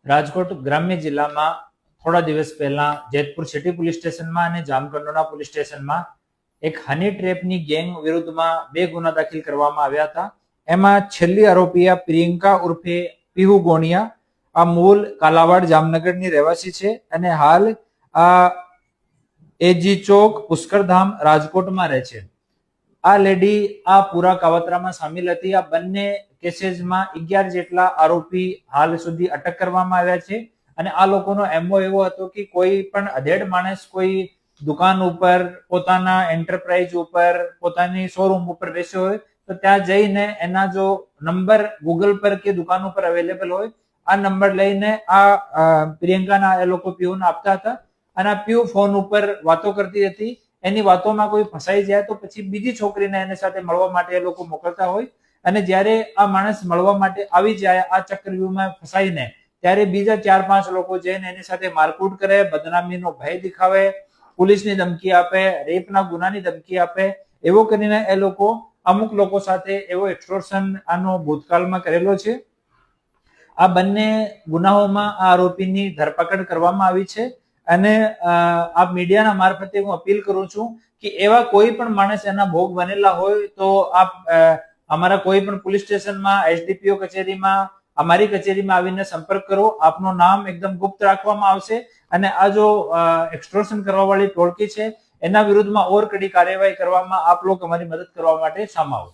રાજકોટ ગ્રામ્ય જિલ્લામાં થોડા દિવસ પહેલા જેતપુર સિટી પોલીસ સ્ટેશનમાં અને જામકંડોરણા પોલીસ સ્ટેશનમાં એક હની ટ્રેપની ગેંગ વિરુદ્ધમાં 2 ગુના દાખલ કરવામાં આવ્યા હતા. એમાં છેલ્લી આરોપી પ્રિયંકા ઉર્ફે પીહુ ગોણિયા, આ મૂળ કાલાવાડ જામનગરની રહેવાસી છે અને હાલ આ એજી ચોક પુષ્કરધામ રાજકોટમાં રહે છે. આ લેડી આ પૂરા કાવતરામાં સામેલ હતી. આ બંને કેસીસમાં 11 જેટલા આરોપી હાલ સુધી અટક કરવામાં આવ્યા છે અને આ લોકોનો એમઓ એવો હતો કે કોઈ પણ અધેડ માણસ કોઈ દુકાન ઉપર, પોતાના એન્ટરપ્રાઇઝ ઉપર, પોતાની શોરૂમ ઉપર બેસ્યો હોય તો ત્યાં જઈને એના જો નંબર ગૂગલ પર કે દુકાન ઉપર અવેલેબલ હોય આ નંબર લઈને આ પ્રિયંકાના એ લોકો પીયુને આપતા હતા અને આ પીયુ ફોન ઉપર વાતો કરતી હતી. એની વાતોમાં કોઈ ફસાઈ જાય તો પછી બીજી છોકરીને એની સાથે મળવા માટે એ લોકો મોકલતા હોય અને જ્યારે આ માણસ મળવા માટે આવી જાય આ ચક્રવ્યૂહમાં ફસાઈને, ત્યારે બીજા 4-5 લોકો જઈને એની સાથે મારકૂટ કરે, બદનામીનો ભય દેખાવે, પોલીસની ધમકી આપે, રેપના ગુનાની ધમકી આપે. એવો કરીને એ લોકો અમુક લોકો સાથે એવો એક્સટોર્શન આનો ભૂતકાળમાં કરેલો છે. આ બંને ગુનાઓમાં આ આરોપીની ધરપકડ કરવામાં આવી છે અને આ મીડિયાના મારફતે હું અપીલ કરું છું કે એવા કોઈ પણ માણસ એના ભોગ બનેલા હોય તો આપ અમારા કોઈ પણ પોલીસ સ્ટેશનમાં, એસડીપીઓ કચેરીમાં, અમારી કચેરીમાં આવીને સંપર્ક કરો. આપનું નામ એકદમ ગુપ્ત રાખવામાં આવશે અને આ જો એક્સટોર્શન કરવા વાળી ટોળકી છે એના વિરુદ્ધમાં ઓર કડી કાર્યવાહી કરવામાં આપ લોકો અમારી મદદ કરવા માટે સામે આવો.